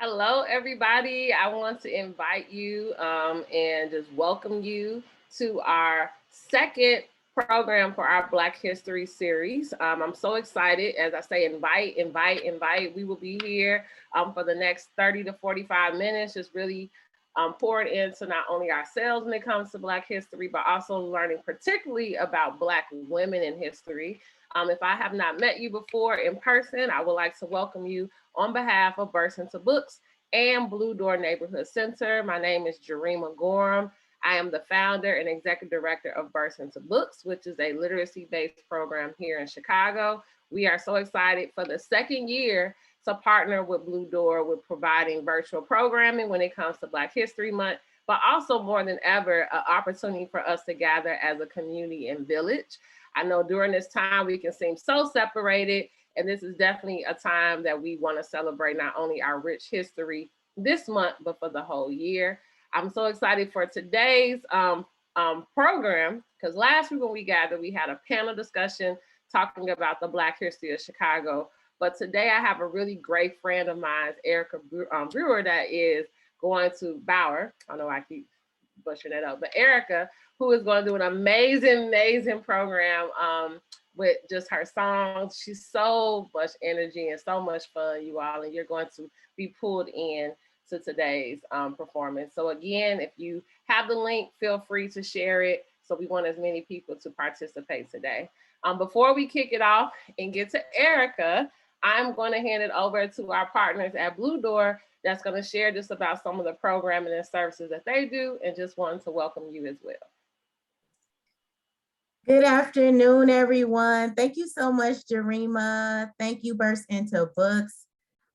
Hello, everybody. I want to invite you and just welcome you to our second program for our Black History series. I'm so excited. As I say, invite, invite, invite. We will be here for the next 30 to 45 minutes, just really pouring into not only ourselves when it comes to Black history, but also learning particularly about Black women in history. If I have not met you before in person, I would like to welcome you on behalf of Burst Into Books and Blue Door Neighborhood Center. My name is Jarima Gorham. I am the founder and executive director of Burst Into Books, which is a literacy-based program here in Chicago. We are so excited for the second year to partner with Blue Door with providing virtual programming when it comes to Black History Month, but also more than ever, an opportunity for us to gather as a community and village. I know during this time we can seem so separated, and this is definitely a time that we want to celebrate not only our rich history this month, but for the whole year. I'm so excited for today's program because last week when we gathered, we had a panel discussion talking about the Black history of Chicago. But today I have a really great friend of mine, Erica Bauer, that is going to Bauer. I know I keep butchering that up, but Erica, who is going to do an amazing, amazing program with just her songs. She's so much energy and so much fun, you all, and you're going to be pulled in to today's performance. So again, if you have the link, feel free to share it. So we want as many people to participate today. Before we kick it off and get to Erica, I'm going to hand it over to our partners at Blue Door that's going to share just about some of the programming and services that they do, and just wanted to welcome you as well. Good afternoon, everyone. Thank you so much, Jarima. Thank you, Burst Into Books.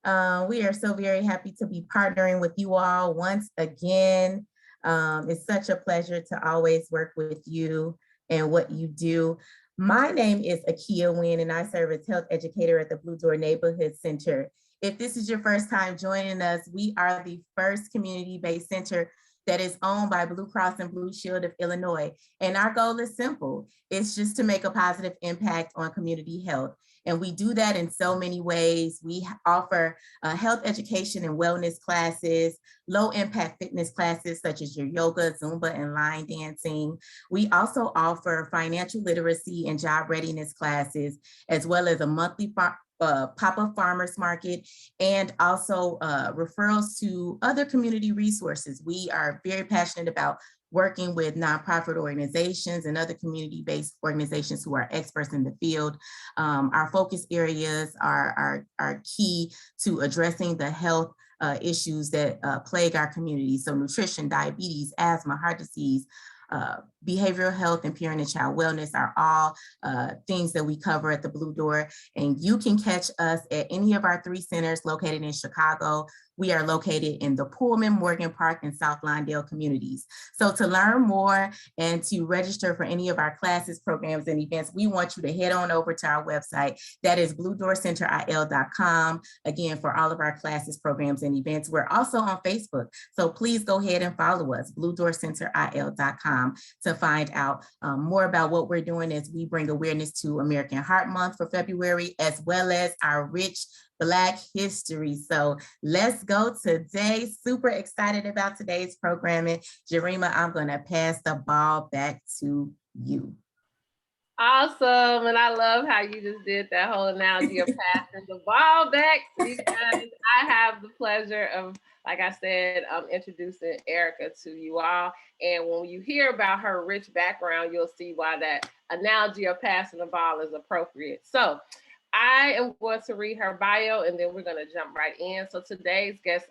We are so very happy to be partnering with you all once again. It's such a pleasure to always work with you and what you do. My name is Akia Wynn, and I serve as health educator at the Blue Door Neighborhood Center. If this is your first time joining us, we are the first community-based center that is owned by Blue Cross and Blue Shield of Illinois. And our goal is simple. It's just to make a positive impact on community health. And we do that in so many ways. We offer health education and wellness classes, low impact fitness classes such as your yoga, Zumba, and line dancing. We also offer financial literacy and job readiness classes, as well as a monthly pop-up farmers market, and also referrals to other community resources. We are very passionate about working with nonprofit organizations and other community-based organizations who are experts in the field. Our focus areas are key to addressing the health issues that plague our community. So nutrition, diabetes, asthma, heart disease, behavioral health, and parent and child wellness are all things that we cover at the Blue Door. And you can catch us at any of our 3 centers located in Chicago. We are located in the Pullman, Morgan Park, and South Lawndale communities. So to learn more and to register for any of our classes, programs, and events, we want you to head on over to our website. That is bluedoorcenteril.com. Again, for all of our classes, programs, and events. We're also on Facebook. So please go ahead and follow us, bluedoorcenteril.com, to find out more about what we're doing as we bring awareness to American Heart Month for February, as well as our rich Black history. So let's go today. Super excited about today's programming. Jarima, I'm going to pass the ball back to you. Awesome. And I love how you just did that whole analogy of passing the ball back, because I have the pleasure of, like I said, introducing Erica to you all. And when you hear about her rich background, you'll see why that analogy of passing the ball is appropriate. So I am going to read her bio, and then we're going to jump right in. So today's guest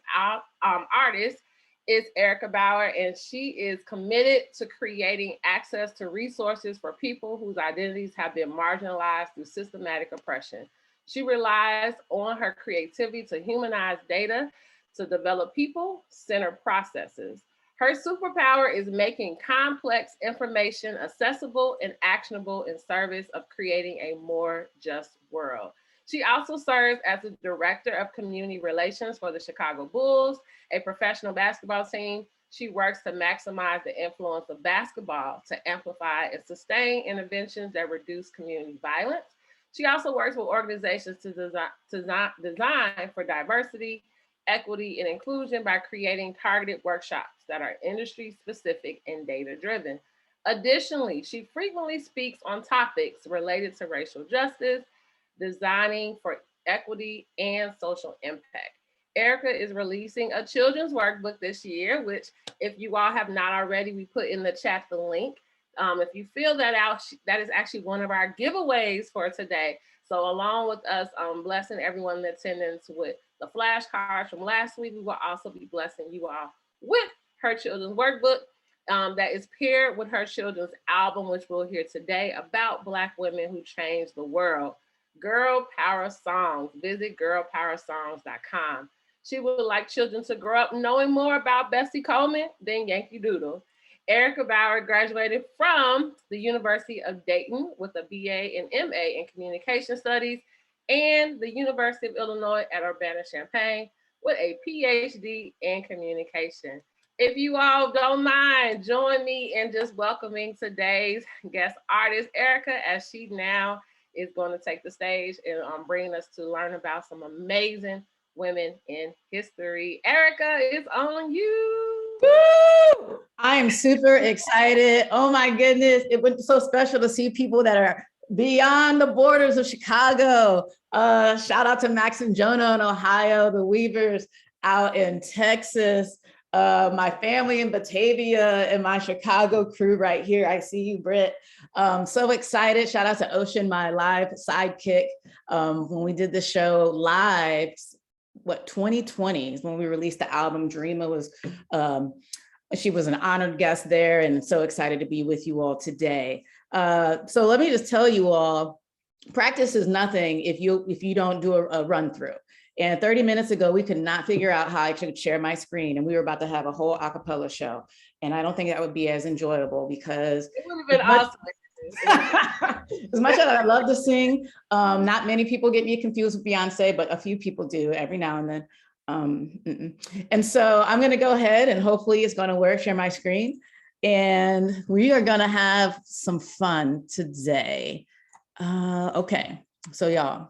artist is Erica Bauer, and she is committed to creating access to resources for people whose identities have been marginalized through systematic oppression. She relies on her creativity to humanize data, to develop people-centered processes. Her superpower is making complex information accessible and actionable in service of creating a more just world. She also serves as the director of community relations for the Chicago Bulls, a professional basketball team. She works to maximize the influence of basketball to amplify and sustain interventions that reduce community violence. She also works with organizations to design for diversity, equity, and inclusion by creating targeted workshops that are industry specific and data driven. Additionally, she frequently speaks on topics related to racial justice, designing for equity, and social impact. Erica is releasing a children's workbook this year, which, if you all have not already, we put in the chat the link. If you fill that out, that is actually one of our giveaways for today. So along with us blessing everyone in attendance with the flashcards from last week, we will also be blessing you all with her children's workbook that is paired with her children's album, which we'll hear today about Black women who changed the world. Girl Power Songs. Visit girlpowersongs.com. She would like children to grow up knowing more about Bessie Coleman than Yankee Doodle. Erica Bauer graduated from the University of Dayton with a BA and MA in Communication Studies and the University of Illinois at Urbana-Champaign with a PhD in Communication. If you all don't mind, join me in just welcoming today's guest artist, Erica, as she now is going to take the stage and bring us to learn about some amazing women in history. Erica, it's on you. Woo! I am super excited. Oh my goodness. It was so special to see people that are beyond the borders of Chicago. Shout out to Max and Jonah in Ohio, the Weavers out in Texas, my family in Batavia, and my Chicago crew right here. I see you, Britt. So excited. Shout out to Ocean, my live sidekick. When we did the show live, 2020 is when we released the album. Dreama was, she was an honored guest there, and so excited to be with you all today. So let me just tell you all, practice is nothing if you don't do a run through. And 30 minutes ago, we could not figure out how I could share my screen, and we were about to have a whole a cappella show. And I don't think that would be as enjoyable because it would have been awesome. As much as I love to sing, not many people get me confused with Beyonce, but a few people do every now and then. And so I'm going to go ahead and hopefully it's going to work, share my screen. And we are going to have some fun today. Okay. So y'all,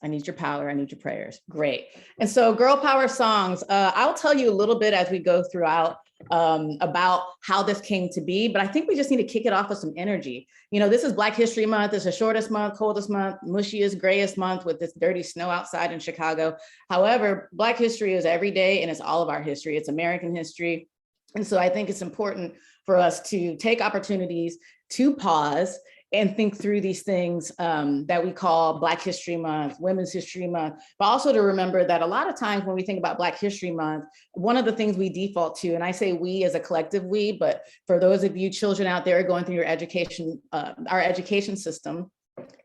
I need your power. I need your prayers. Great. And so Girl Power Songs, I'll tell you a little bit as we go throughout about how this came to be, but I think we just need to kick it off with some energy. You know, this is Black History Month. It's the shortest month, coldest month, mushiest, grayest month with this dirty snow outside in Chicago. However, Black history is every day and it's all of our history. It's American history. And so I think it's important for us to take opportunities to pause and think through these things that we call Black History Month, Women's History Month, but also to remember that a lot of times when we think about Black History Month, one of the things we default to, and I say we as a collective we, but for those of you children out there going through your education, our education system,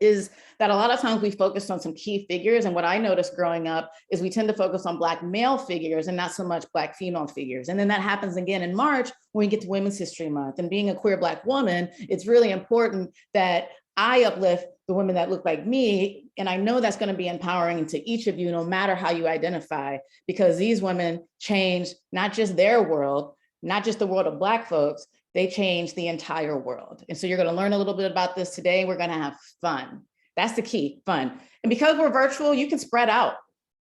is that a lot of times we focus on some key figures. And what I noticed growing up is we tend to focus on Black male figures and not so much Black female figures. And then that happens again in March when we get to Women's History Month. And being a queer Black woman, it's really important that I uplift the women that look like me. And I know that's going to be empowering to each of you, no matter how you identify, because these women change not just their world, not just the world of Black folks, they change the entire world. And so you're going to learn a little bit about this today. We're going to have fun. That's the key, fun. And because we're virtual, you can spread out,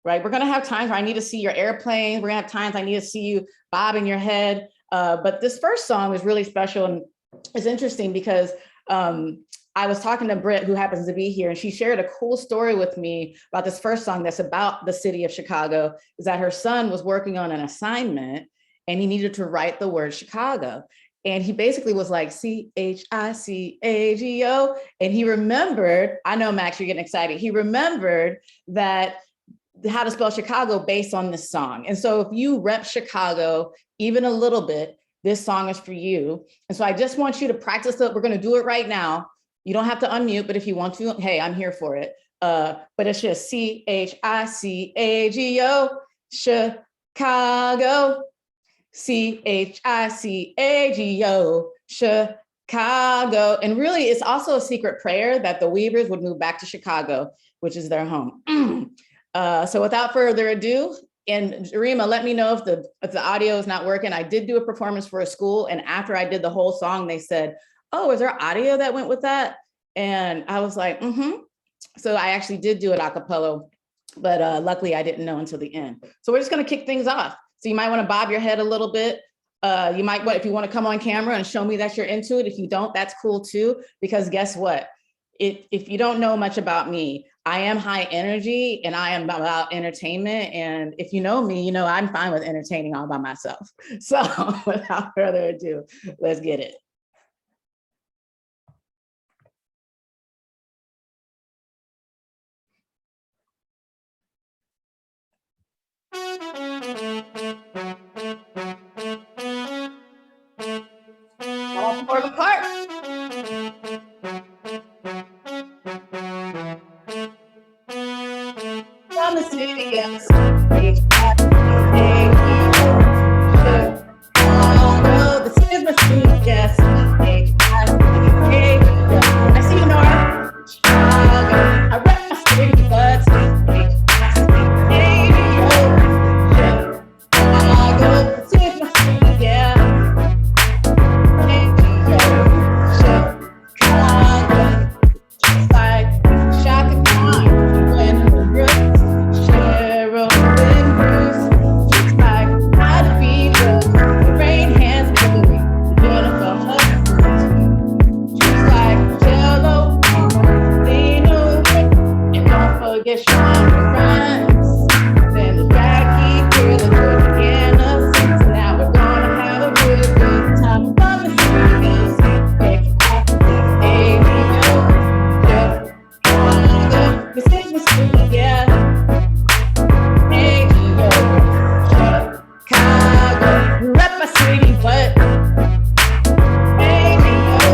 right? We're going to have times where I need to see your airplane. We're going to have times I need to see you bobbing your head. But this first song is really special. And it's interesting because I was talking to Britt, who happens to be here, and she shared a cool story with me about this first song that's about the city of Chicago, is that her son was working on an assignment and he needed to write the word Chicago. And he basically was like, C-H-I-C-A-G-O. And he remembered, I know, Max, you're getting excited. He remembered that how to spell Chicago based on this song. And so if you rep Chicago even a little bit, this song is for you. And so I just want you to practice it. We're going to do it right now. You don't have to unmute, but if you want to, hey, I'm here for it. But it's just C-H-I-C-A-G-O, Chicago. C-H-I-C-A-G-O, Chicago. And really, it's also a secret prayer that the Weavers would move back to Chicago, which is their home. So without further ado, and Dreama, let me know if the audio is not working. I did do a performance for a school, and after I did the whole song, they said, oh, is there audio that went with that? And I was like, So I actually did do it a cappella but luckily I didn't know until the end. So we're just gonna kick things off. So you might wanna bob your head a little bit. You might, if you wanna come on camera and show me that you're into it. If you don't, that's cool too, because guess what? If you don't know much about me, I am high energy and I am about entertainment. And if you know me, you know I'm fine with entertaining all by myself. So without further ado, let's get it. All four apart. From the city, yes. Oh, this is my street, yes. I see you, Nora. Chicago. I rep my city, but Chicago. This is my street, yeah. Chicago. Just like Shaka Khan, when the roots, Cheryl and Bruce, just like I'd be the rain hands baby, Jennifer Hudson, just like Jello, Dino, and don't forget Sean Rhymes, then the Jackie girl, the Georgiana, so now we're gonna have a real good time. From the singers, this is my street, yeah. Hey, yo, Chicago, rep my city, but hey, yo,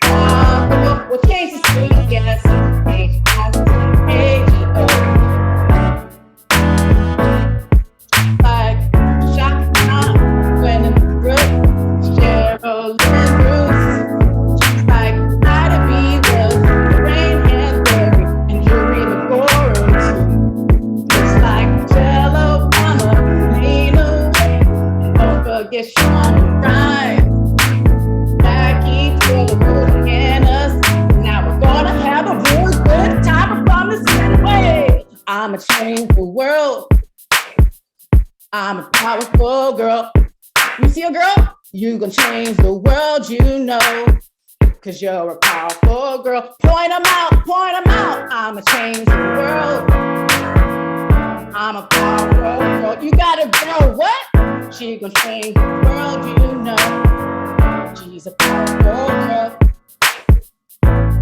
Chicago, we'll change the street, yes. Hey, Chicago, hey, yo, like Shaka Khan, Gwen and Brooke, Cheryl and Bruce, just like I'd be the rain and berry and jury the chorus, just like Jello, Mama, Lena, and don't forget Sean Rhymes, Jackie, Taylor, and us. Now we're gonna have a really good time from the city way. I'ma change the world. I'm a powerful girl. You see a girl? You gonna change the world, you know. Cause you're a powerful girl. Point them out, point them out. I'ma change the world. I'm a powerful girl. You got a girl, what? She gonna change the world, you know. She's a powerful girl.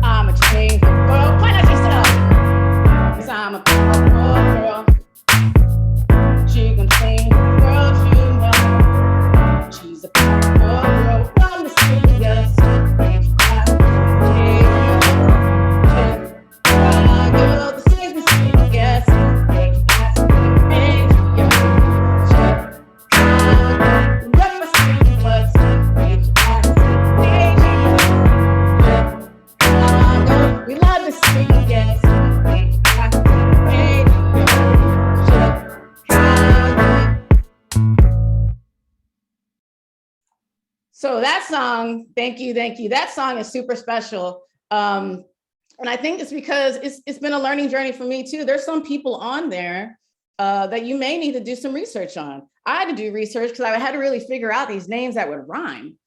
I'ma change the world. Why not you sit up? Cause I'm a powerful girl. She gonna change the world, you know. She's a powerful girl. From the city, yes. So that song, thank you. That song is super special. And I think it's because it's been a learning journey for me too. There's some people on there that you may need to do some research on. I had to do research because I had to really figure out these names that would rhyme.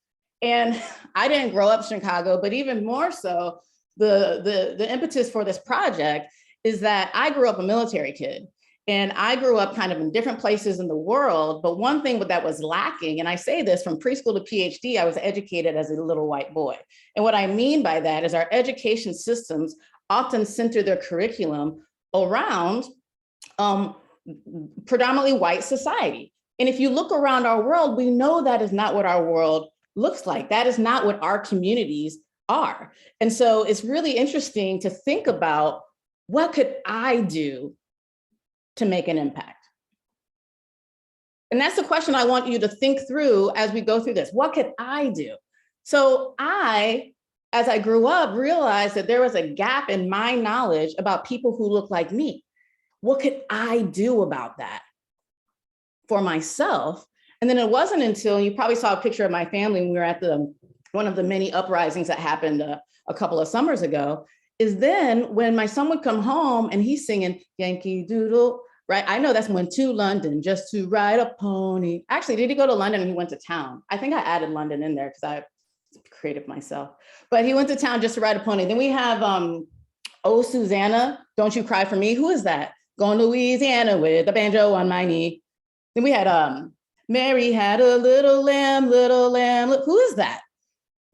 And I didn't grow up in Chicago, but even more so, the impetus for this project is that I grew up a military kid. And I grew up kind of in different places in the world, but one thing that was lacking, and I say this from preschool to PhD, I was educated as a little white boy. And what I mean by that is our education systems often center their curriculum around predominantly white society. And if you look around our world, we know that is not what our world looks like. That is not what our communities are. And so it's really interesting to think about, what could I do to make an impact? And that's the question I want you to think through as we go through this. What could I do? So as I grew up, realized that there was a gap in my knowledge about people who look like me. What could I do about that for myself? And then it wasn't until, you probably saw a picture of my family when we were at one of the many uprisings that happened a couple of summers ago. is then when my son would come home and he's singing Yankee Doodle, right? I know that's went to London just to ride a pony. Actually, did he go to London and he went to town? I think I added London in there because I creative myself, but he went to town just to ride a pony. Then we have Oh Susanna, Don't You Cry for Me. Who is that? Going to Louisiana with a banjo on my knee. Then we had Mary had a little lamb, little lamb. Who is that?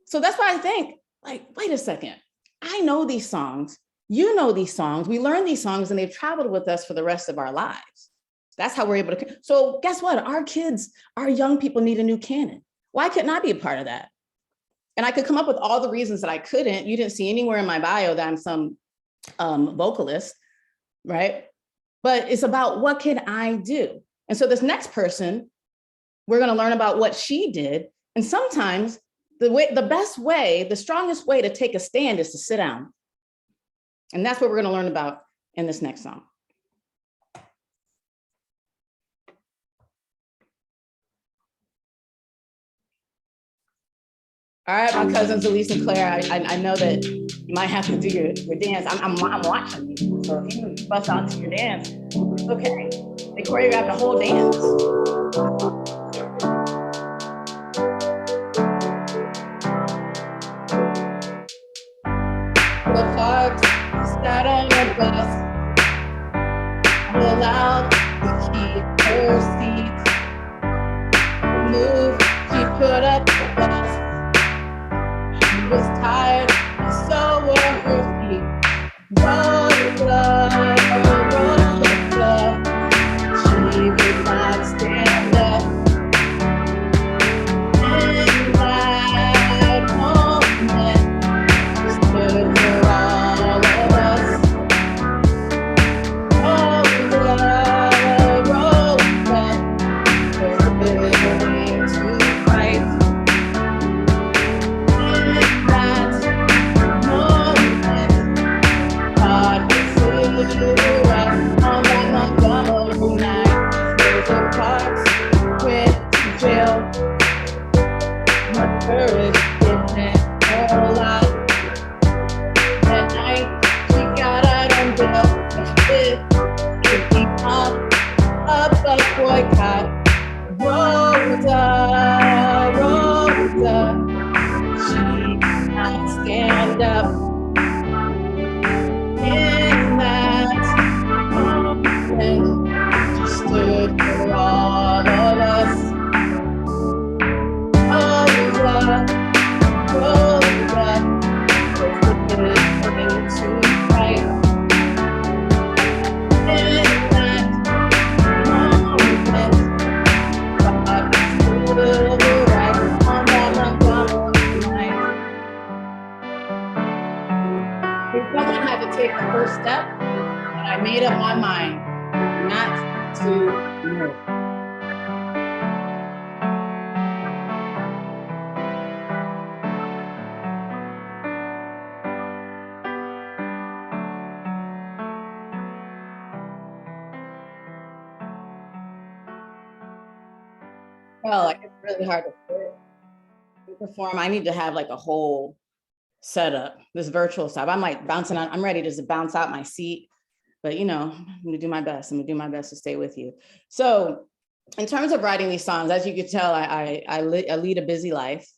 So that's why I think, like, wait a second. I know these songs. You know these songs. We learn these songs and they've traveled with us for the rest of our lives. That's how we're able to. So guess what? Our kids, our young people need a new canon. Why couldn't I be a part of that? And I could come up with all the reasons that I couldn't. You didn't see anywhere in my bio that I'm some vocalist, right? But it's about what can I do? And so this next person, we're going to learn about what she did. And sometimes the best way, the strongest way to take a stand is to sit down. And that's what we're going to learn about in this next song. All right, my cousins, Elise and Claire, I know that you might have to do your dance. I'm watching you. So if you bust out to your dance, it's okay. They choreographed the whole dance. The parks sat on the bus, allowed to keep her seat. The move she put up the bus. Was tired, and so were her feet. Rosa, Rosa, she would not stand up. In that moment, she stood for all of us. Rosa, Rosa, was willing to fight. Boycott. Rosa, Rosa, she did not stand up. In that moment, she stood for all of us. Rosa, Rosa, was the good thing to fight. In that moment, God stood right on that Montgomery night. Someone had to take the first step, and I made up my mind not to move. Well, like it's really hard to perform. I need to have like a whole setup, this virtual stuff. I'm like bouncing out, I'm ready to just bounce out my seat, but you know, I'm gonna do my best. I'm gonna do my best to stay with you. So in terms of writing these songs, as you could tell, I lead a busy life.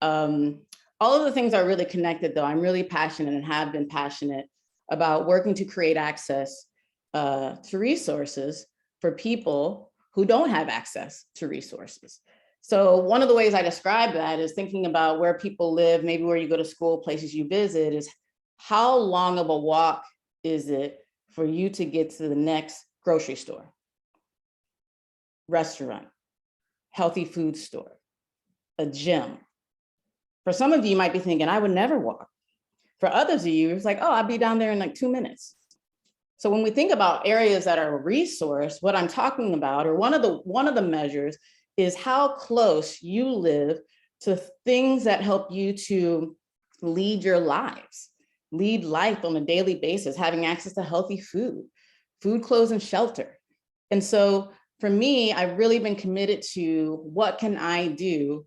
All of the things are really connected though. I'm really passionate and have been passionate about working to create access to resources for people who don't have access to resources. So one of the ways I describe that is thinking about where people live, maybe where you go to school, places you visit, is how long of a walk is it for you to get to the next grocery store, restaurant, healthy food store, a gym. For some of you, you might be thinking, I would never walk. For others of you, it's like, oh, I'll be down there in like 2 minutes. So when we think about areas that are a resource, what I'm talking about, or one of the measures, is how close you live to things that help you to lead your lives, lead life on a daily basis, having access to healthy food, clothes, and shelter. And so for me, I've really been committed to what can I do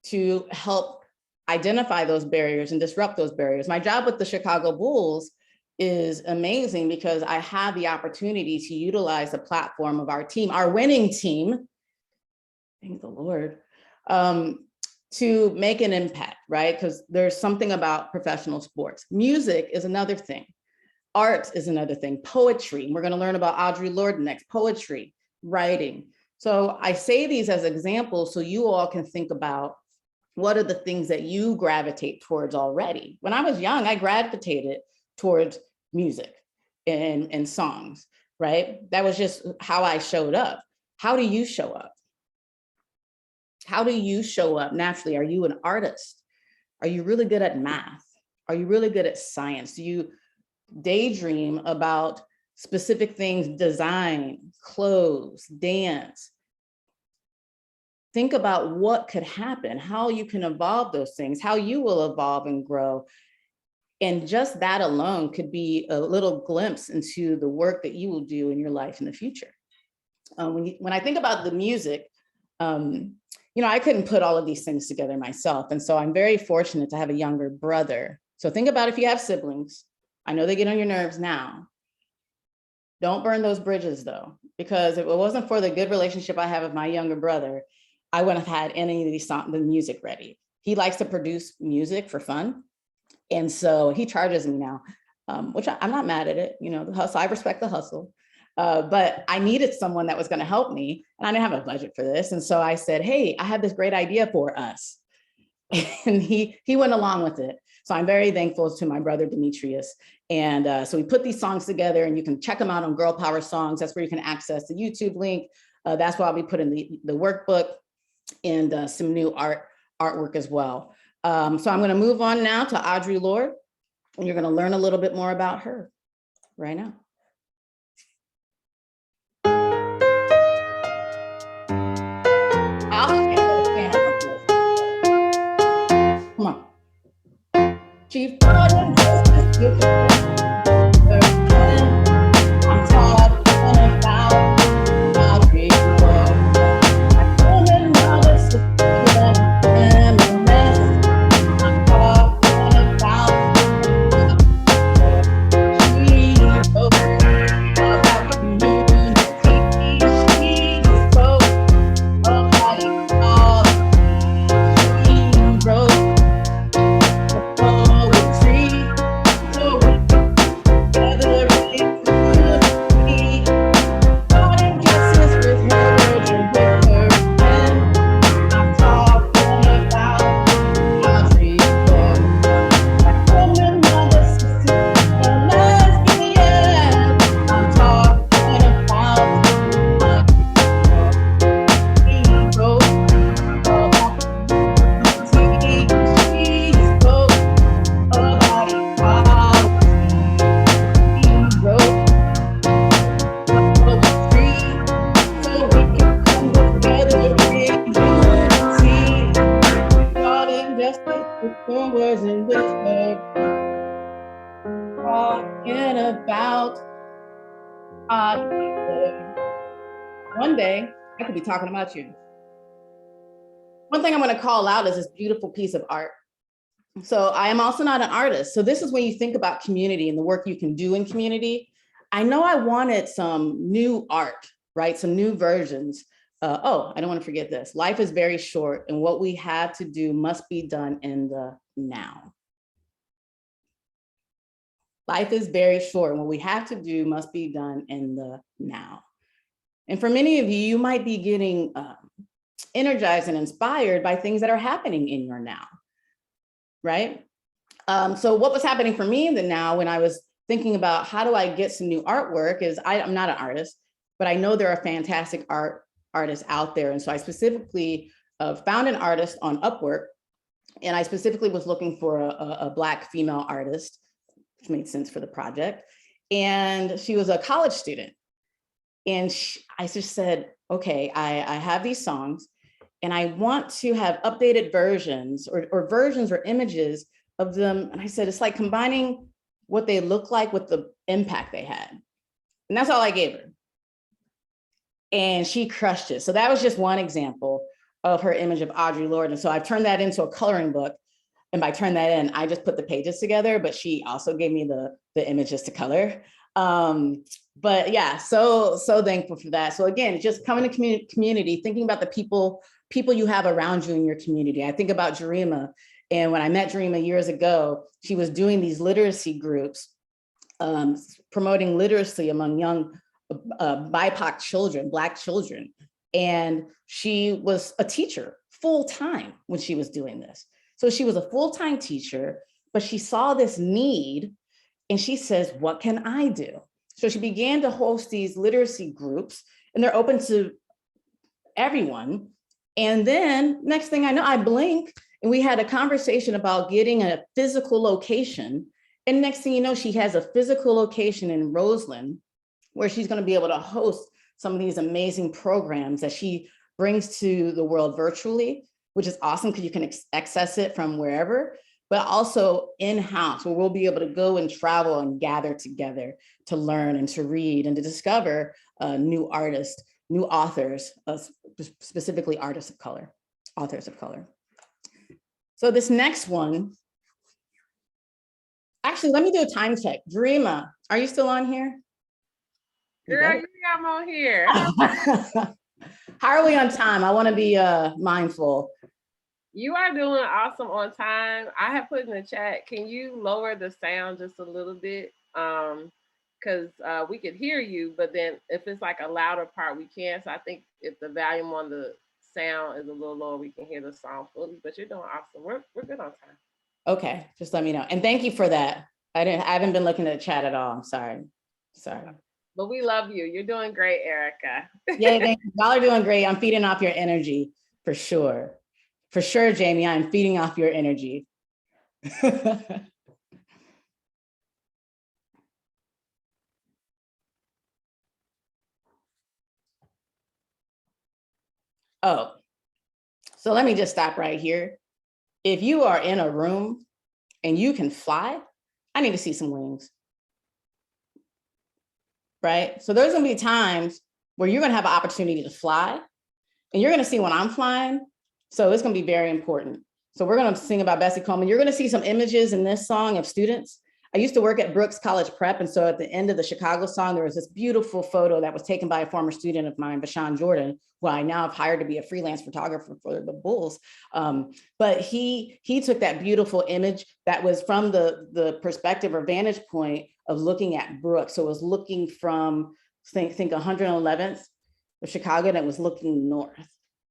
to help identify those barriers and disrupt those barriers. My job with the Chicago Bulls is amazing because I have the opportunity to utilize the platform of our team, our winning team, thank the Lord, to make an impact, right? Because there's something about professional sports. Music is another thing. Art is another thing. Poetry, we're going to learn about Audre Lorde next. Poetry, writing. So I say these as examples so you all can think about what are the things that you gravitate towards already. When I was young, I gravitated towards music and songs, right? That was just how I showed up. How do you show up? How do you show up naturally? Are you an artist? Are you really good at math? Are you really good at science? Do you daydream about specific things, design, clothes, dance? Think about what could happen, how you can evolve those things, how you will evolve and grow. And just that alone could be a little glimpse into the work that you will do in your life in the future. When I think about the music, I couldn't put all of these things together myself. And so I'm very fortunate to have a younger brother. So think about if you have siblings. I know they get on your nerves now. Don't burn those bridges though, because if it wasn't for the good relationship I have with my younger brother, I wouldn't have had any of the music ready. He likes to produce music for fun. And so he charges me now, which I'm not mad at it. The hustle, I respect the hustle. But I needed someone that was going to help me, and I didn't have a budget for this. And so I said, hey, I have this great idea for us. And he went along with it. So I'm very thankful to my brother, Demetrius. And so we put these songs together, and you can check them out on Girl Power Songs. That's where you can access the YouTube link. That's why I'll be putting the workbook and some new artwork as well. So I'm going to move on now to Audre Lorde, and you're going to learn a little bit more about her right now. Come on. She fought in justice with her. I'm talking about Audre Lorde. I told her not to sit down and mess. I'm talking about she spoke about community. She spoke about equality. She wrote poetry so we could gather in unity. Fighting justice with her words and with her pen. I'm talking about Audre Lorde. Black woman, mother, sister, a lesbian. I'm talking about Audre Lorde. She wrote about community. She spoke about equality. She wrote poetry so we could come together in unity. Fought injustice with her words and with her talking about Audre Lorde. One day, I could be talking about you. One thing I'm going to call out is this beautiful piece of art. So I am also not an artist. So this is when you think about community and the work you can do in community. I know I wanted some new art, right? Some new versions. I don't want to forget this. Life is very short, and what we have to do must be done in the now. Life is very short, and what we have to do must be done in the now. And for many of you, you might be getting energized and inspired by things that are happening in your now, right? So what was happening for me in the now when I was thinking about how do I get some new artwork is I'm not an artist, but I know there are fantastic artists out there. And so I specifically found an artist on Upwork, and I specifically was looking for a Black female artist, which made sense for the project. And she was a college student. And I just said, okay, I have these songs and I want to have updated versions or versions or images of them. And I said, it's like combining what they look like with the impact they had. And that's all I gave her. And she crushed it. So that was just one example of her image of Audre Lorde. And so I've turned that into a coloring book And by turn that in, I just put the pages together, but she also gave me the images to color. But yeah, so thankful for that. So again, just coming to community, thinking about the people you have around you in your community. I think about Jarima, and when I met Jarima years ago, she was doing these literacy groups, promoting literacy among young BIPOC children, Black children. And she was a teacher full-time when she was doing this. So she was a full-time teacher, but she saw this need and she says, what can I do? So she began to host these literacy groups, and they're open to everyone. And then next thing I know, I blink and we had a conversation about getting a physical location. And next thing you know, she has a physical location in Roseland where she's going to be able to host some of these amazing programs that she brings to the world virtually, which is awesome because you can access it from wherever, but also in-house where we'll be able to go and travel and gather together to learn and to read and to discover new artists, new authors, specifically authors of color. So this next one, actually, let me do a time check. Jarima, are you still on here? Girl, I'm on here. How are we on time? I want to be mindful. You are doing awesome on time. I have put in the chat, can you lower the sound just a little bit? Because we could hear you, but then if it's like a louder part, we can. So I think if the volume on the sound is a little lower, we can hear the song fully, but you're doing awesome. We're good on time. Okay, just let me know. And thank you for that. I haven't been looking at the chat at all. I'm sorry. But we love you. You're doing great, Erica. Yeah, thank you. Y'all are doing great. I'm feeding off your energy for sure. For sure, Jamie, I'm feeding off your energy. Oh, so let me just stop right here. If you are in a room and you can fly, I need to see some wings. Right? So there's gonna be times where you're gonna have an opportunity to fly and you're gonna see when I'm flying. So it's gonna be very important. So we're gonna sing about Bessie Coleman. You're gonna see some images in this song of students. I used to work at Brooks College Prep. And so at the end of the Chicago song, there was this beautiful photo that was taken by a former student of mine, Bashan Jordan, who I now have hired to be a freelance photographer for the Bulls. But he took that beautiful image that was from the perspective or vantage point of looking at Brooks. So it was looking from, think 111th of Chicago, and it was looking north,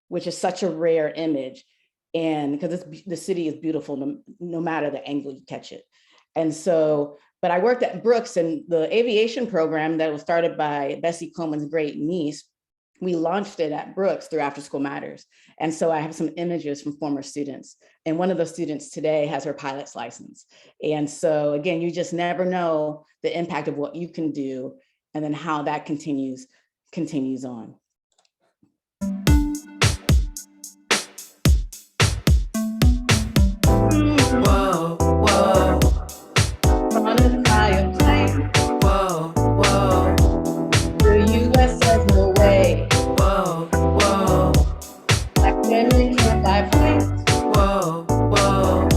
which is such a rare image. And because the city is beautiful, no matter the angle you catch it. And so, but I worked at Brooks, and the aviation program that was started by Bessie Coleman's great niece, we launched it at Brooks through After School Matters. And so I have some images from former students. And one of those students today has her pilot's license. And so again, you just never know the impact of what you can do and then how that continues on. Whoa, whoa. On a fire plane. Whoa, whoa. The US says no way. Whoa, whoa. Black women can't fly planes. Whoa, whoa.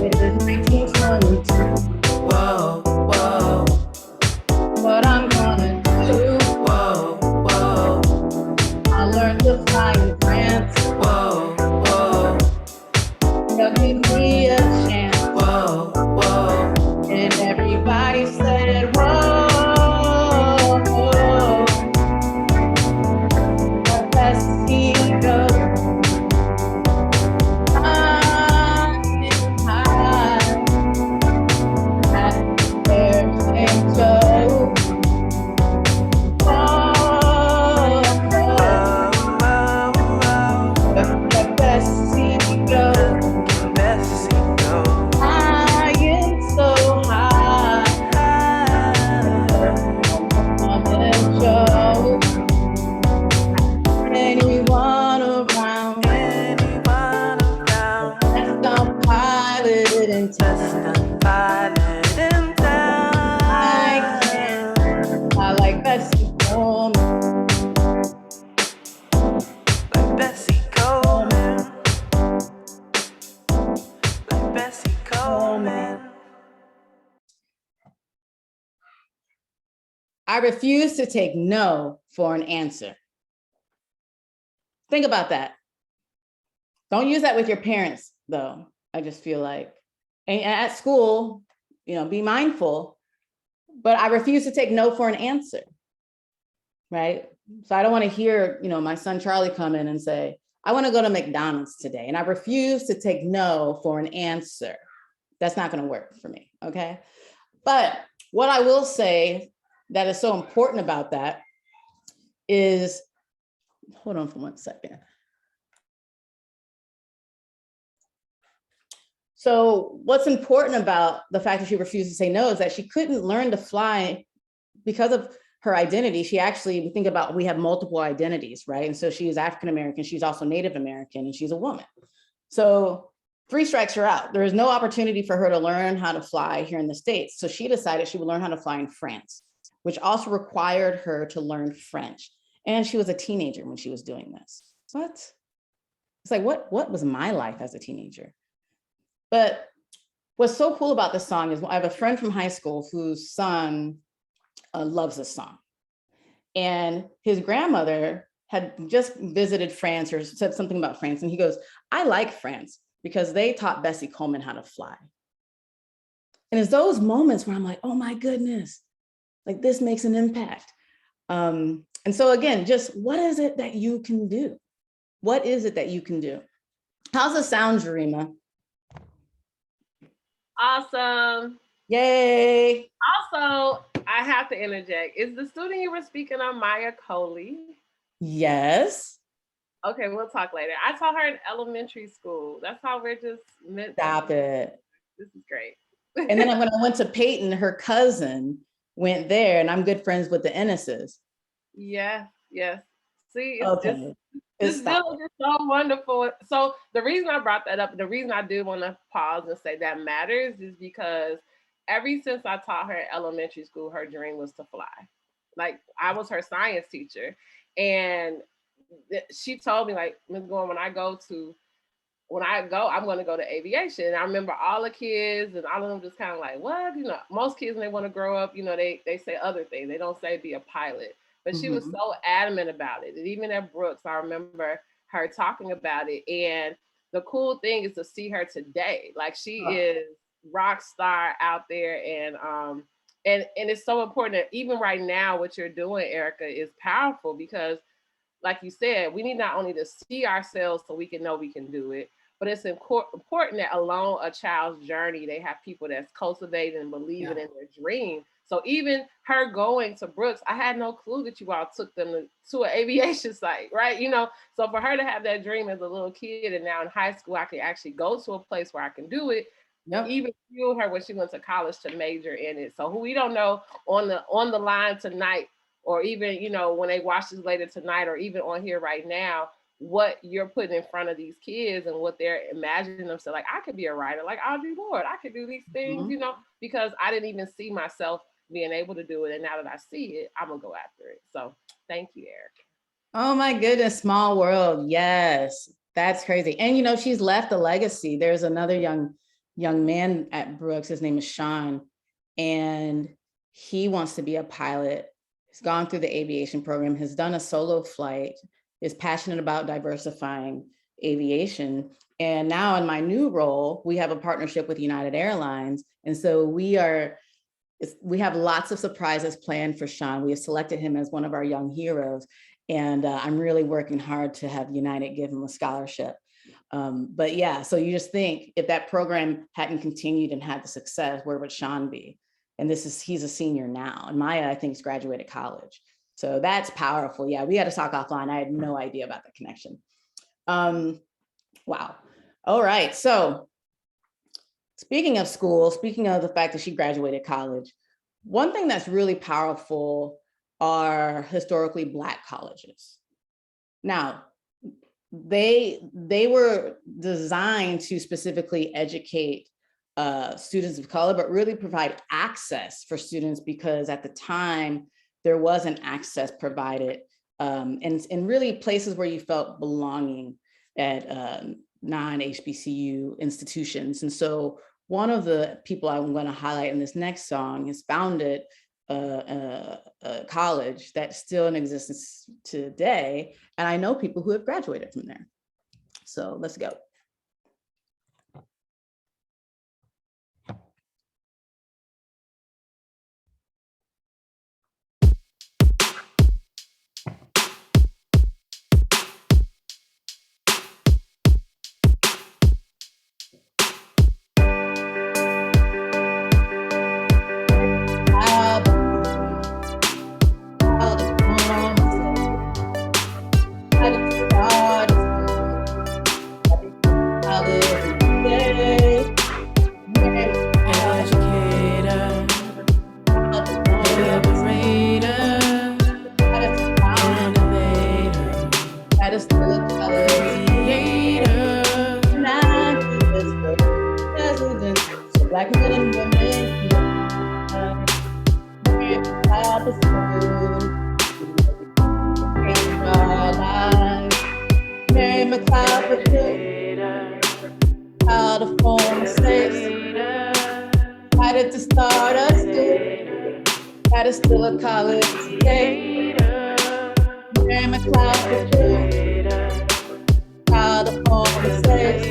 It is 1922. Whoa, whoa. What I'm gonna do. Whoa, whoa. I learned to fly in France. Whoa, whoa. They'll give me a chance. Whoa, whoa. And everybody said, whoa, whoa. But let's see it go. High, that's where things go. Whoa, whoa. But let's see it go. High and so high. I'm in Joe. Anyone around. Let's go pilot it in town. I can. I like Bessie Coleman. Like Bessie Coleman. Like Bessie I refuse to take no for an answer. Think about that. Don't use that with your parents, though. I just feel like, and at school, be mindful, but I refuse to take no for an answer, right? So I don't want to hear, my son Charlie come in and say, I want to go to McDonald's today, and I refuse to take no for an answer. That's not going to work for me, okay? But what I will say that is so important about that is, hold on for 1 second. So what's important about the fact that she refused to say no is that she couldn't learn to fly because of her identity. She actually, we have multiple identities, right? And so she is African-American, she's also Native American, and she's a woman. So 3 strikes her out. There is no opportunity for her to learn how to fly here in the States. So she decided she would learn how to fly in France, which also required her to learn French. And she was a teenager when she was doing this. What? It's like, what was my life as a teenager? But what's so cool about this song is I have a friend from high school whose son loves this song. And his grandmother had just visited France or said something about France. And he goes, I like France because they taught Bessie Coleman how to fly. And it's those moments where I'm like, oh my goodness, like this makes an impact. And so again, just what is it that you can do? What is it that you can do? How's it sound, Jarima? Awesome. Yay. Also, I have to interject. Is the student you were speaking of Maya Coley? Yes. Okay, we'll talk later. I taught her in elementary school. That's how we're just meant. Stop it. This is great. And then when I went to Peyton, her cousin went there, and I'm good friends with the Ennises. Yes. See, Okay. This village is so wonderful. So the reason I brought that up, the reason I do want to pause and say that matters is because ever since I taught her in elementary school, her dream was to fly. Like I was her science teacher. And she told me, like, Ms. Gorman, when I go, I'm going to go to aviation. And I remember all the kids and all of them just kind of like, what? Most kids, when they want to grow up, they say other things. They don't say be a pilot. But she was so adamant about it. And even at Brooks, I remember her talking about it. And the cool thing is to see her today. Like she is rock star out there. And it's so important that even right now, what you're doing, Erica, is powerful because like you said, we need not only to see ourselves so we can know we can do it, but it's important that along a child's journey, they have people that's cultivating and believing in their dream. So even her going to Brooks, I had no clue that you all took them to an aviation site, right? So for her to have that dream as a little kid and now in high school, I can actually go to a place where I can do it. Even fuel her when she went to college to major in it. So who we don't know on the line tonight, or even, when they watch this later tonight, or even on here right now, what you're putting in front of these kids and what they're imagining themselves. Like, I could be a writer, like Audre Lorde. I could do these things, because I didn't even see myself being able to do it. And now that I see it, I'm gonna go after it. So thank you, Erica. Oh my goodness, small world. Yes, that's crazy. And she's left a legacy. There's another young man at Brooks. His name is Sean, and he wants to be a pilot. He's gone through the aviation program, has done a solo flight, is passionate about diversifying aviation. And now in my new role, we have a partnership with United Airlines. And so we have lots of surprises planned for Sean. We have selected him as one of our young heroes. And I'm really working hard to have United give him a scholarship. But yeah, so you just think if that program hadn't continued and had the success, where would Sean be? And he's a senior now. And Maya, I think, has graduated college. So that's powerful. Yeah, we had to talk offline. I had no idea about that connection. Wow. All right. So speaking of school, speaking of the fact that she graduated college, one thing that's really powerful are historically Black colleges. Now, they were designed to specifically educate students of color, but really provide access for students, because at the time there wasn't access provided, and really places where you felt belonging at non-HBCU institutions. And so one of the people I'm going to highlight in this next song has founded a college that's still in existence today. And I know people who have graduated from there. So let's go. Still a college today. Mary McLeod, proud of all mistakes.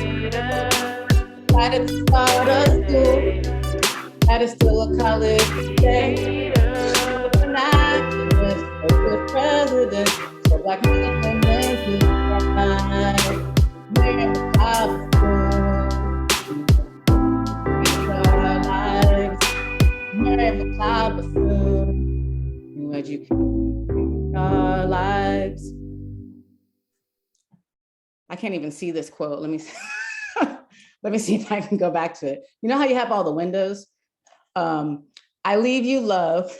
Decided to start a school. That is still a college today. An activist, a good president, so black men and women who recognize Mary McLeod. Our lives, Mary McLeod. New education, our lives. I can't even see this quote. Let me see. Let me see if I can go back to it. You know how you have all the windows? I leave you love.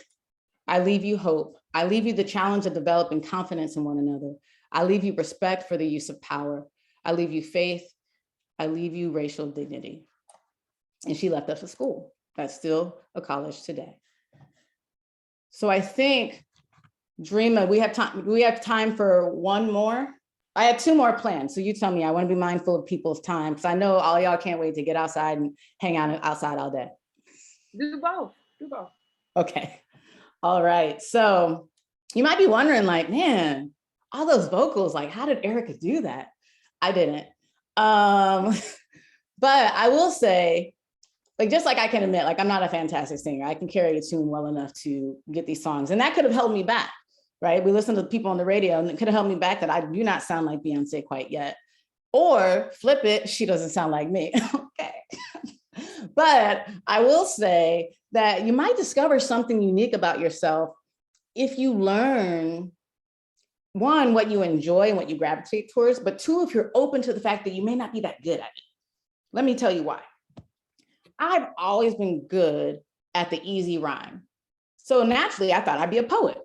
I leave you hope. I leave you the challenge of developing confidence in one another. I leave you respect for the use of power. I leave you faith. I leave you racial dignity. And she left us a school. That's still a college today. So I think, Dreama, we have time for one more. I had two more plans. So you tell me, I want to be mindful of people's time because I know all y'all can't wait to get outside and hang out outside all day. Do both. Okay. All right. So you might be wondering like, man, all those vocals, like how did Erica do that? I didn't. But I will say, like, just like I can admit, like, I'm not a fantastic singer. I can carry a tune well enough to get these songs. And that could have held me back, right? We listened to people on the radio and it could have held me back that I do not sound like Beyonce quite yet. Or flip it, she doesn't sound like me. Okay. But I will say that you might discover something unique about yourself if you learn, one, what you enjoy and what you gravitate towards, but two, if you're open to the fact that you may not be that good at it. Let me tell you why. I've always been good at the easy rhyme. So naturally, I thought I'd be a poet.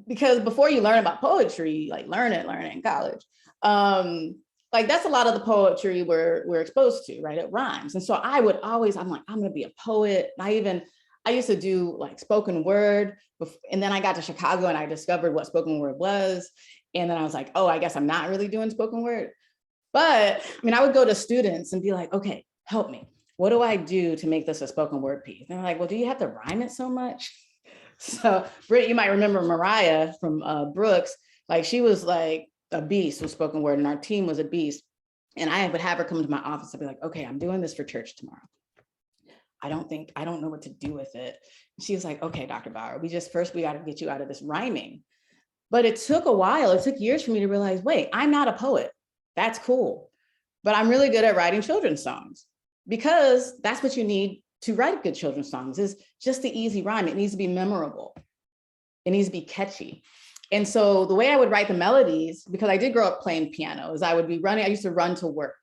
Because before you learn about poetry, like learn it in college, like that's a lot of the poetry we're exposed to, right? It rhymes. And so I'm like, I'm gonna be a poet. I used to do like spoken word, and then I got to Chicago and I discovered what spoken word was. And then I was like, oh, I guess I'm not really doing spoken word. But I mean, I would go to students and be like, okay, help me. What do I do to make this a spoken word piece? And they're like, well, do you have to rhyme it so much? So Britt, you might remember Mariah from Brooks, like she was like a beast with spoken word and our team was a beast. And I would have her come to my office and be like, okay, I'm doing this for church tomorrow. I don't know what to do with it. And she was like, okay, Dr. Bauer, we got to get you out of this rhyming. But it took a while, it took years for me to realize, wait, I'm not a poet. That's cool. But I'm really good at writing children's songs because that's what you need to write good children's songs is just the easy rhyme. It needs to be memorable. It needs to be catchy. And so the way I would write the melodies, because I did grow up playing piano, is I used to run to work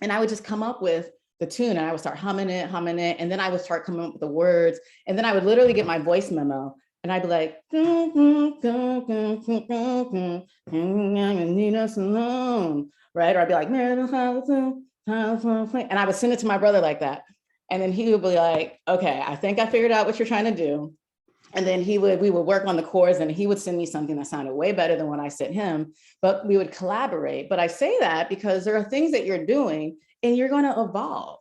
and I would just come up with the tune and I would start humming it. And then I would start coming up with the words. And then I would literally get my voice memo and I'd be like, need us alone, right? Or I'd be like, and I would send it to my brother like that. And then he would be like, okay, I think I figured out what you're trying to do. And then we would work on the chords and he would send me something that sounded way better than what I sent him, but we would collaborate. But I say that because there are things that you're doing and you're going to evolve.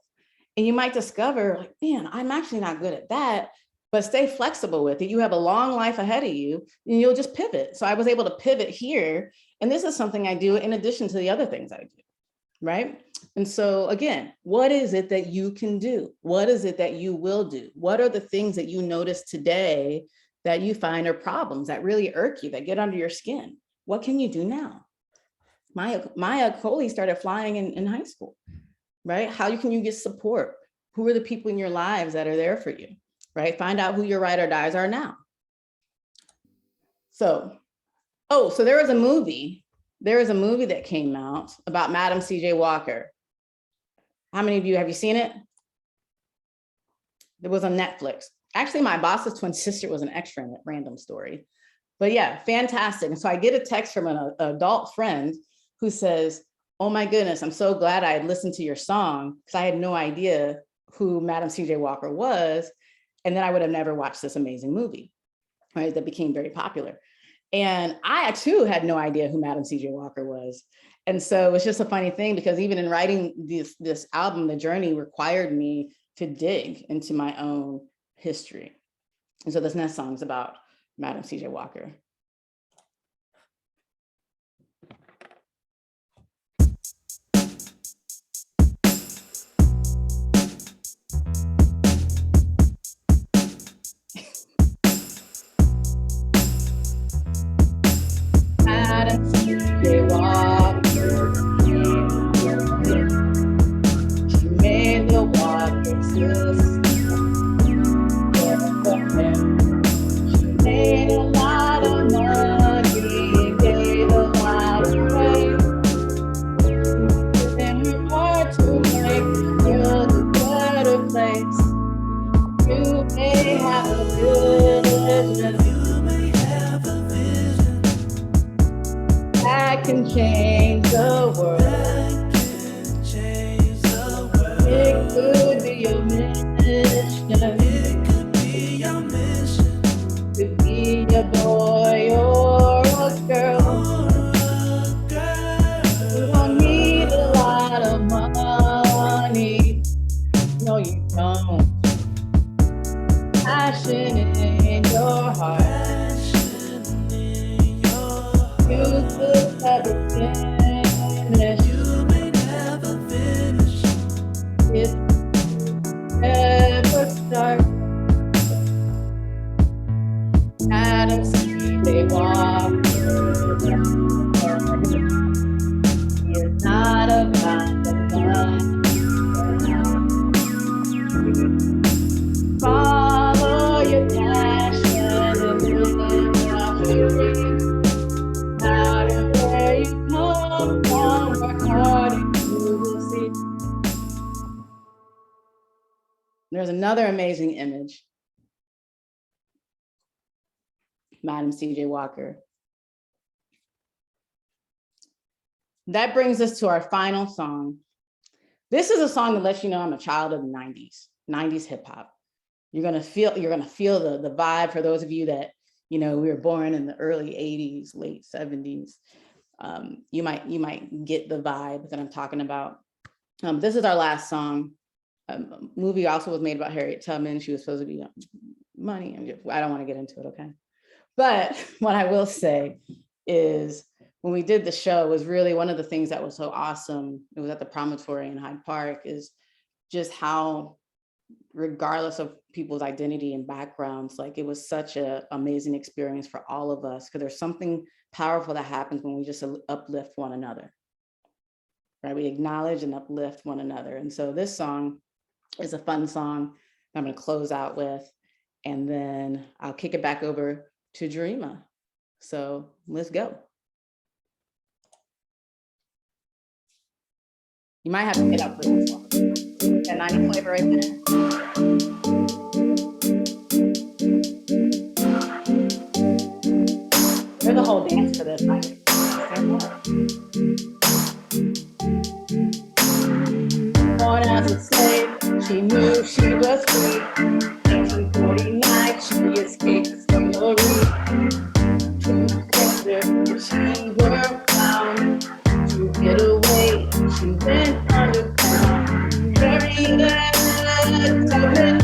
And you might discover like, man, I'm actually not good at that. but stay flexible with it. You have a long life ahead of you and you'll just pivot. So I was able to pivot here. And this is something I do in addition to the other things I do, right? And so again, what is it that you can do? What is it that you will do? What are the things that you notice today that you find are problems that really irk you, that get under your skin? What can you do now? Maya Coley started flying in high school, right? How can you get support? Who are the people in your lives that are there for you, right? Find out who your ride or dies are now. So there was a movie. There is a movie that came out about Madam C.J. Walker. How many of you, have you seen it? It was on Netflix. Actually, my boss's twin sister was an extra in that random story. But yeah, fantastic. And so I get a text from an adult friend who says, oh my goodness, I'm so glad I had listened to your song because I had no idea who Madam C.J. Walker was. And then I would have never watched this amazing movie, right? That became very popular. And I too had no idea who Madam C.J. Walker was. And so it's just a funny thing because even in writing this album, the journey required me to dig into my own history. And so this next song is about Madam C.J. Walker. Madam C.J. Walker, she made the Walker system. She made a lot of money, gave a lot away. In her heart to make the world a better place. You may have a vision. That can change the world. It could be your mission. To be a boy or a girl. You don't need a lot of money. No, you don't. Passion in your heart. You could never finish. You may never finish. It never start. Madam C.J. Walker is not about the money. Follow your passion and live out your dreams. No matter where you come from, work hard and you will see. There's another amazing image. Madam C.J. Walker. That brings us to our final song. This is a song that lets you know I'm a child of the 90s hip hop. You're gonna feel the vibe for those of you that, you know, we were born in the early 80s, late 70s. You might get the vibe that I'm talking about. This is our last song. A movie also was made about Harriet Tubman. She was supposed to be money. I don't want to get into it, okay? But what I will say is when we did the show, was really one of the things that was so awesome. It was at the Promontory in Hyde Park, is just how, regardless of people's identity and backgrounds, like it was such an amazing experience for all of us, because there's something powerful that happens when we just uplift one another, right? We acknowledge and uplift one another. And so this song is a fun song I'm going to close out with, and then I'll kick it back over to Jarima. So let's go. You might have to get up for this one. That 90 flavor right there. There's a whole dance for this. Born as a slave, she knew she was free. 1949, she escaped slavery. If she were found to get away, she went underground. Harriet Tubman,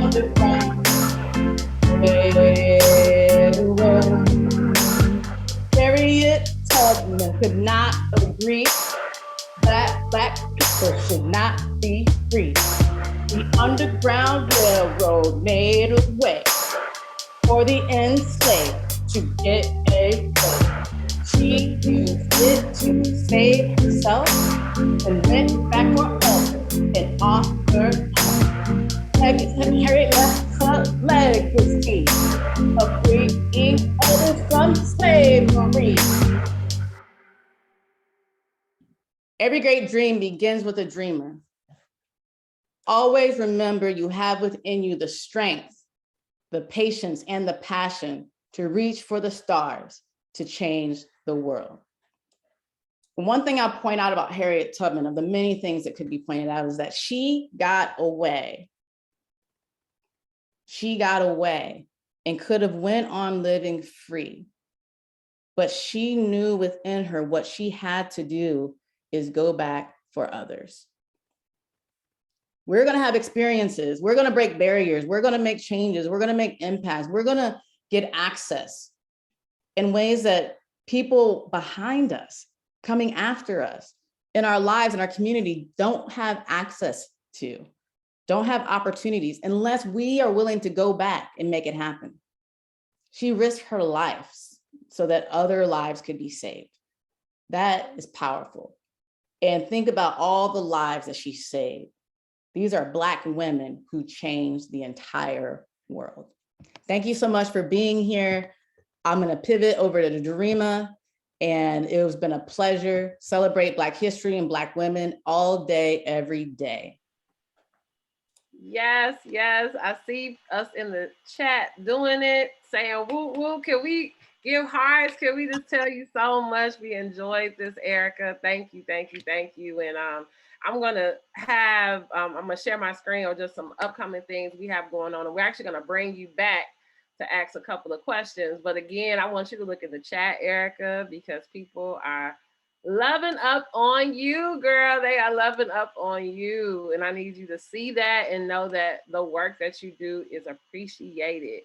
underground railroad. Harriet Tubman could not agree that black people should not be free. The Underground Railroad made a way for the enslaved to get a pay. She used it to save herself and went back for others and offered help. Harriet left her legacy of freeing others from slavery. Every great dream begins with a dreamer. Always remember you have within you the strength, the patience, and the passion to reach for the stars to change the world. One thing I'll point out about Harriet Tubman, of the many things that could be pointed out, is that she got away. She got away and could have went on living free. But she knew within her what she had to do is go back for others. We're going to have experiences. We're going to break barriers. We're going to make changes. We're going to make impacts. We're going to get access in ways that people behind us, coming after us in our lives, in our community, don't have access to, don't have opportunities unless we are willing to go back and make it happen. She risked her life so that other lives could be saved. That is powerful. And think about all the lives that she saved. These are Black women who changed the entire world. Thank you so much for being here. I'm going to pivot over to Jarima, and it has been a pleasure. Celebrate Black history and Black women all day, every day. Yes, yes. I see us in the chat doing it, saying woo woo. Can we give hearts? Can we just tell you so much? We enjoyed this, Erica. Thank you, thank you, thank you. And I'm gonna share my screen on just some upcoming things we have going on. And we're actually gonna bring you back to ask a couple of questions. But again, I want you to look in the chat, Erica, because people are loving up on you, girl. They are loving up on you. And I need you to see that and know that the work that you do is appreciated.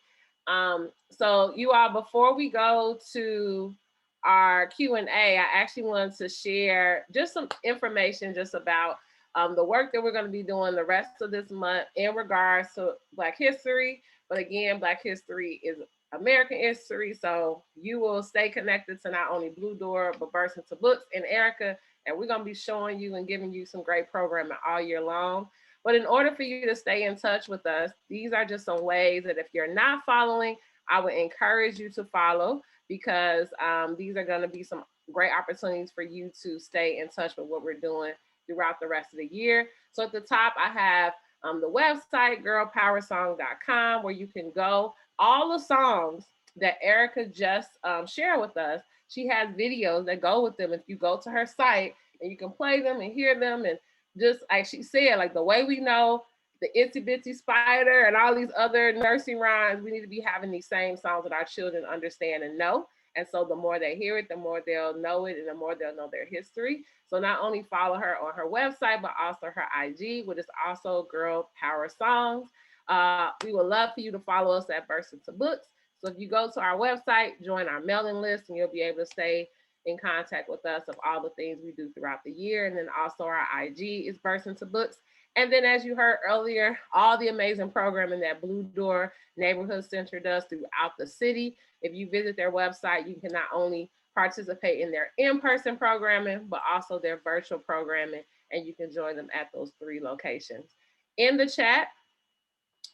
So you all, before we go to our Q&A, I actually wanted to share just some information just about the work that we're going to be doing the rest of this month in regards to Black history. But again, Black history is American history. So you will stay connected to not only Blue Door, but Burst Into Books and Erica. And we're going to be showing you and giving you some great programming all year long. But in order for you to stay in touch with us, these are just some ways that if you're not following, I would encourage you to follow, because these are going to be some great opportunities for you to stay in touch with what we're doing throughout the rest of the year. So at the top, I have the website, girlpowersong.com, where you can go. All the songs that Erica just shared with us, she has videos that go with them. If you go to her site and you can play them and hear them, and just like she said, like the way we know the Itsy Bitsy Spider and all these other nursery rhymes, we need to be having these same songs that our children understand and know. And so the more they hear it, the more they'll know it, and the more they'll know their history. So not only follow her on her website, but also her IG, which is also Girl Power Songs. We would love for you to follow us at Burst Into Books. So if you go to our website, join our mailing list, and you'll be able to stay in contact with us of all the things we do throughout the year. And then also our IG is Burst Into Books. And then, as you heard earlier, all the amazing programming that Blue Door Neighborhood Center does throughout the city. If you visit their website, you can not only participate in their in-person programming, but also their virtual programming, and you can join them at those 3 locations. In the chat,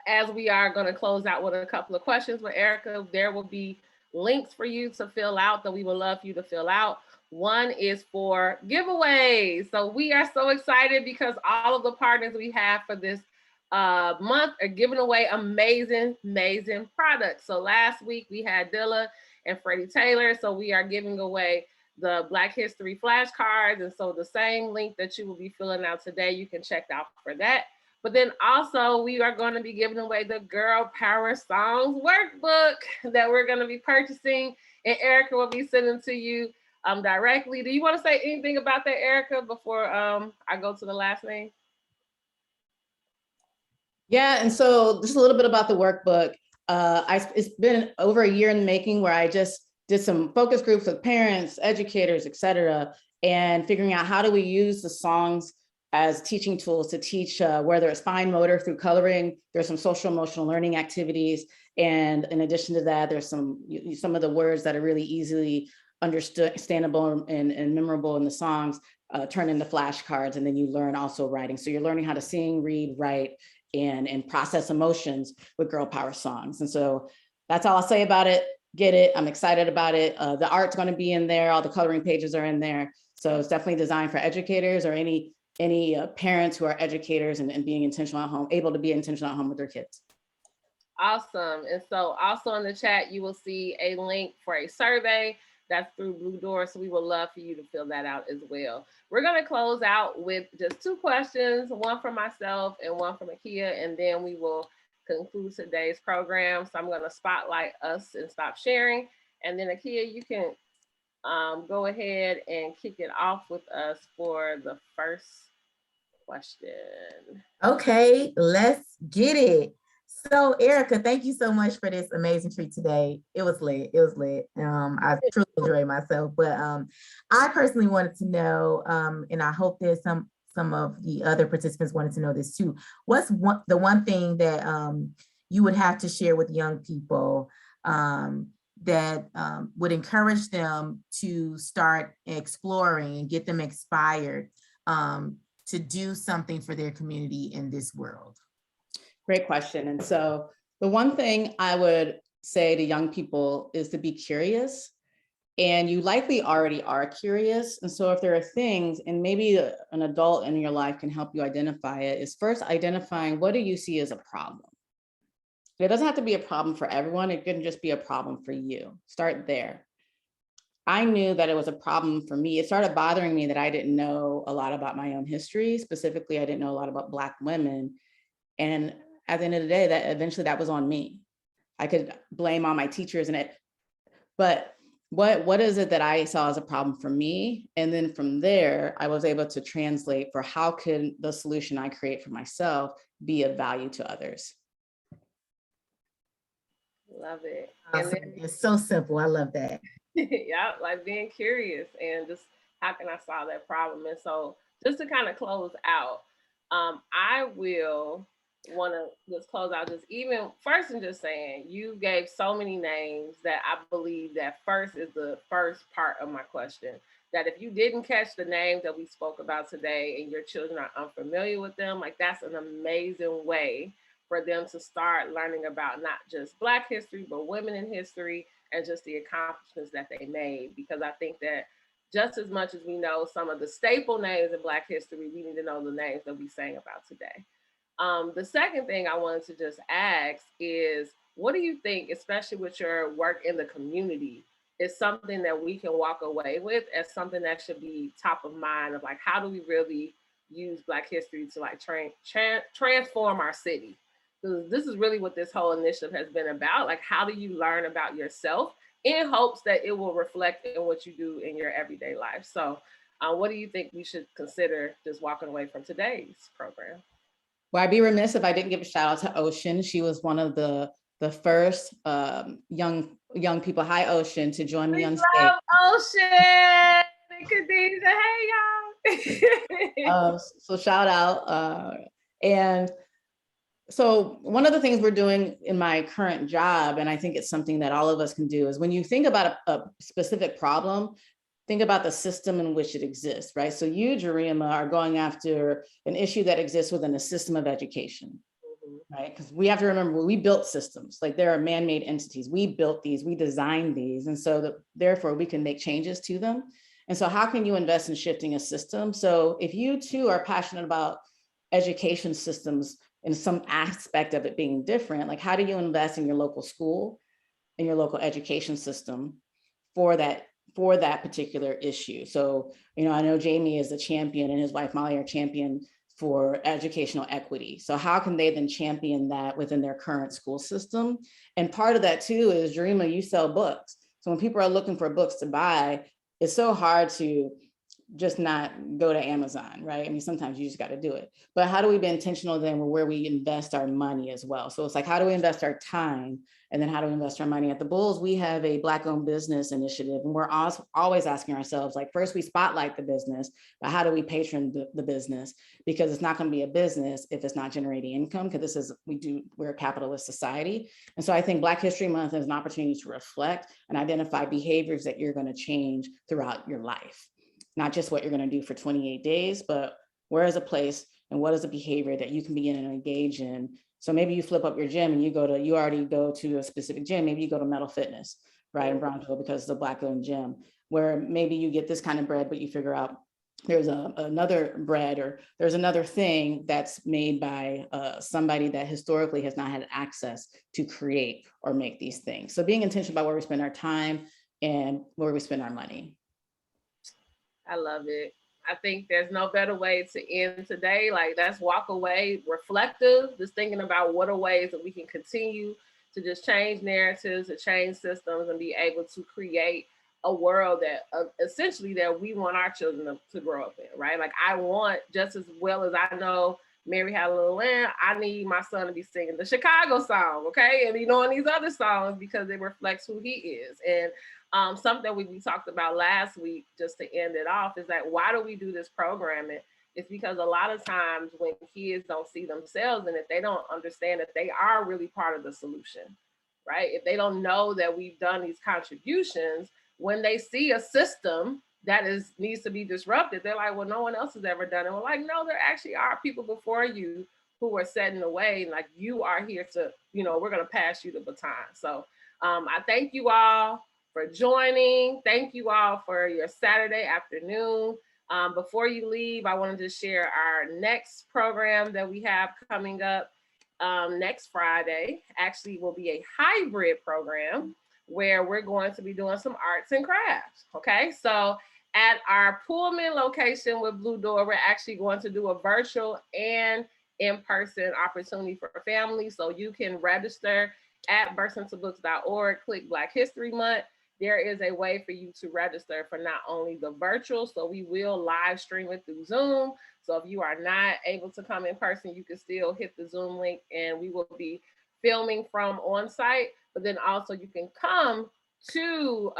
as we are going to close out with a couple of questions with Erica, there will be links for you to fill out that we would love for you to fill out. One is for giveaways. So we are so excited because all of the partners we have for this month are giving away amazing, amazing products. So last week we had Dilla and Freddie Taylor. So we are giving away the Black History flashcards. And so the same link that you will be filling out today, you can check out for that. But then also we are going to be giving away the Girl Power Songs workbook that we're going to be purchasing, and Erica will be sending to you directly. Do you want to say anything about that, Erica, before I go to the last name? Yeah, and so just a little bit about the workbook. It's been over a year in the making where I just did some focus groups with parents, educators, et cetera, and figuring out how do we use the songs as teaching tools to teach, whether it's fine motor through coloring, there's some social emotional learning activities. And in addition to that, there's some of the words that are really easily understandable and memorable in the songs turn into flashcards, and then you learn also writing. So you're learning how to sing, read, write, and process emotions with girl power songs. And so that's all I'll say about it. Get it. I'm excited about it. The art's going to be in there. All the coloring pages are in there. So it's definitely designed for educators or any parents who are educators and being intentional at home, able to be intentional at home with their kids. Awesome. And so also in the chat, you will see a link for a survey that's through Blue Door. So we would love for you to fill that out as well. We're going to close out with just 2 questions, one from myself and one from Akia, and then we will conclude today's program. So I'm going to spotlight us and stop sharing. And then Akia, you can go ahead and kick it off with us for the first question. Okay, let's get it. So Erica, thank you so much for this amazing treat today. It was lit. It was lit. I truly enjoyed myself. But I personally wanted to know, and I hope there's some of the other participants wanted to know this too. What's the one thing that you would have to share with young people that would encourage them to start exploring and get them inspired to do something for their community in this world? Great question. And so the one thing I would say to young people is to be curious. And you likely already are curious. And so if there are things, and maybe an adult in your life can help you identify it, is first identifying what do you see as a problem? It doesn't have to be a problem for everyone. It can just be a problem for you. Start there. I knew that it was a problem for me. It started bothering me that I didn't know a lot about my own history. Specifically, I didn't know a lot about Black women. And at the end of the day, that eventually that was on me. I could blame all my teachers and it, but what is it that I saw as a problem for me? And then from there, I was able to translate for how can the solution I create for myself be of value to others. Love it. Awesome. It's so simple. I love that. Yeah, like being curious and just how can I solve that problem? And so just to kind of close out, I will want to just close out just even first and just saying you gave so many names that I believe that first is the first part of my question. That if you didn't catch the names that we spoke about today and your children are unfamiliar with them, like that's an amazing way for them to start learning about not just Black history, but women in history and just the accomplishments that they made. Because I think that just as much as we know some of the staple names in Black history, we need to know the names that we sang about today. The second thing I wanted to just ask is, what do you think, especially with your work in the community, is something that we can walk away with as something that should be top of mind of like, how do we really use Black history to like transform our city? Because this is really what this whole initiative has been about. Like, how do you learn about yourself in hopes that it will reflect in what you do in your everyday life? So what do you think we should consider just walking away from today's program? Well, I'd be remiss if I didn't give a shout out to Ocean. She was one of the first young people, hi Ocean, to join me on stage. Love Ocean and Khadijah, hey y'all. So shout out. And so one of the things we're doing in my current job, and I think it's something that all of us can do, is when you think about a specific problem, think about the system in which it exists, right? So you, Jarima, are going after an issue that exists within a system of education, right? Because we have to remember, we built systems, like there are man-made entities. We built these, we designed these. And so therefore we can make changes to them. And so how can you invest in shifting a system? So if you too are passionate about education systems in some aspect of it being different, like how do you invest in your local school and your local education system for that particular issue? So, you know, I know Jamie is a champion and his wife Molly are champion for educational equity. So how can they then champion that within their current school system? And part of that too is, Jarima, you sell books. So when people are looking for books to buy, it's so hard to just not go to Amazon, right? I mean, sometimes you just got to do it. But how do we be intentional then with where we invest our money as well? So it's like, how do we invest our time? And then how do we invest our money? At the Bulls, we have a Black-owned business initiative, and we're always asking ourselves, like, first we spotlight the business, but how do we patron the business? Because it's not going to be a business if it's not generating income, because we're a capitalist society. And so I think Black History Month is an opportunity to reflect and identify behaviors that you're going to change throughout your life. Not just what you're going to do for 28 days, but where is a place and what is a behavior that you can begin and engage in. So maybe you flip up your gym and you already go to a specific gym. Maybe you go to Metal Fitness, right, in Brownsville, because it's a Black-owned gym, where maybe you get this kind of bread, but you figure out there's another bread, or there's another thing that's made by somebody that historically has not had access to create or make these things. So being intentional about where we spend our time and where we spend our money. I love it. I think there's no better way to end today. Like, let's walk away reflective, just thinking about what are ways that we can continue to just change narratives, to change systems, and be able to create a world that essentially that we want our children to grow up in, right? Like, I want, just as well as I know Mary Had a Little Lamb, I need my son to be singing the Chicago song, okay? And be knowing these other songs because it reflects who he is. And something we talked about last week, just to end it off, is that why do we do this programming? It's because a lot of times when kids don't see themselves and if they don't understand that they are really part of the solution, right? If they don't know that we've done these contributions, when they see a system that needs to be disrupted, they're like, well, no one else has ever done it. We're like, no, there actually are people before you who are setting the way. And like, you are here to, we're going to pass you the baton. So I thank you all for joining. Thank you all for your Saturday afternoon. Before you leave, I wanted to share our next program that we have coming up next Friday. Actually, will be a hybrid program where we're going to be doing some arts and crafts. Okay, so at our Pullman location with Blue Door, we're actually going to do a virtual and in-person opportunity for families. So you can register at burstinsobooks.org, click Black History Month. There is a way for you to register for not only the virtual, so we will live stream it through Zoom. So if you are not able to come in person, you can still hit the Zoom link and we will be filming from on site, but then also you can come to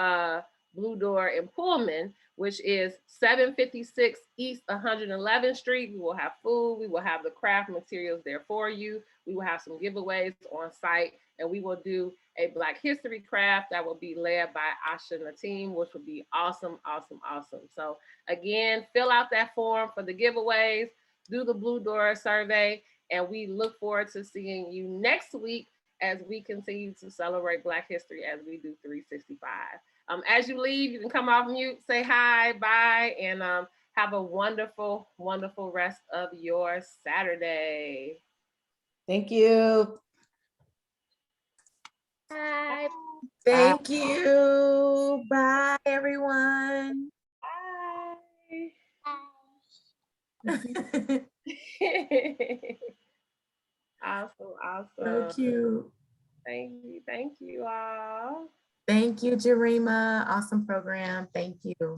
Blue Door in Pullman, which is 756 East 111th Street. We will have food, we will have the craft materials there for you. We will have some giveaways on site, and we will do a Black History craft that will be led by Asha and the team, which will be awesome, awesome, awesome. So again, fill out that form for the giveaways, do the Blue Door survey, and we look forward to seeing you next week as we continue to celebrate Black history as we do 365. As you leave, you can come off mute, say hi, bye, and have a wonderful, wonderful rest of your Saturday. Thank you. Bye. Thank you. Bye, everyone. Bye. Awesome, awesome. So cute. Thank you all. Thank you, Jarima. Awesome program. Thank you.